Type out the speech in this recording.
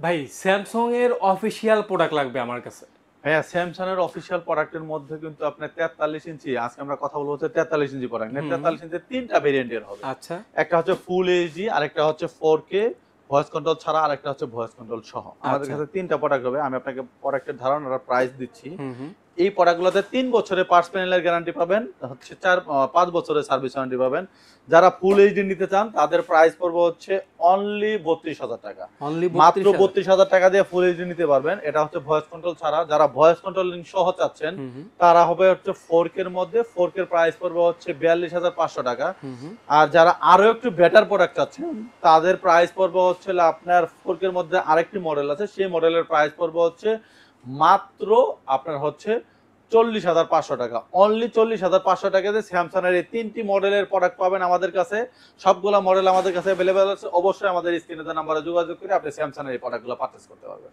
ভাই স্যামসাং এর official product লাগবে আমার কাছে। হ্যাঁ, স্যামসাং এর অফিসিয়াল প্রোডাক্টের মধ্যে কিন্তু আপনার 43 ইঞ্চি, আজকে আমরা কথা বলবো হচ্ছে 43 ইঞ্চি প্রোডাক্ট। না, হুম। 43 ইঞ্চির 3টা ভেরিয়েন্টের হবে। আচ্ছা। একটা হচ্ছে ফুল এইচডি, আরেকটা হচ্ছে 4K ভয়েস কন্ট্রোল ছাড়া, আরেকটা হচ্ছে ভয়েস কন্ট্রোল সহ। আমাদের আচ্ছা। কাছে 3টা প্রোডাক্ট হবে। আমি আপনাকে প্রোডাক্টের ধারণা প্রাইস দিচ্ছি। হুম, হুম। এই প্রোডাক্টগুলোতে ৩ বছরের পার্টস প্যানেলের গ্যারান্টি পাবেন, হচ্ছে ৫ বছরের সার্ভিস ওয়ারেন্টি পাবেন। যারা ফুল এইচডি নিতে চান তাদের প্রাইস পড়বে হচ্ছে অনলি ৩২,০০০ টাকা। অনলি মাত্র ৩২,০০০। ৩২,০০০ টাকা দিয়ে ফুল এইচডি নিতে পারবেন। এটা হচ্ছে ভয়েস কন্ট্রোল ছাড়া। যারা ভয়েস কন্ট্রোলিং সহ চাচ্ছেন হুম, হুম। তারা হবে হচ্ছে 4K এর মধ্যে। 4K এর প্রাইস পড়বে হচ্ছে ৪২,৫০০ টাকা। হুম, হুম। আর যারা আরো একটু বেটার প্রোডাক্ট চাচ্ছেন তাদের প্রাইস পড়বে হচ্ছে হলো আপনার 4K এর মধ্যে আরেকটি মডেল আছে, সেই মডেলের প্রাইস পড়বে হচ্ছে মাত্র আপনার হচ্ছে ৪০,৫০০ টাকা। অনলি ৪০,৫০০ টাকাতে স্যামসাং এর এই ৩টি মডেলের প্রোডাক্ট পাবেন আমাদের কাছে। সবগুলা মডেল আমাদের কাছে এভেলেবেল আছে। অবশ্যই আমাদের স্ক্রিনে দেওয়া নাম্বারে যোগাযোগ করে আপনি স্যামসাং এর এই প্রোডাক্টগুলো পারচেজ করতে পারবেন।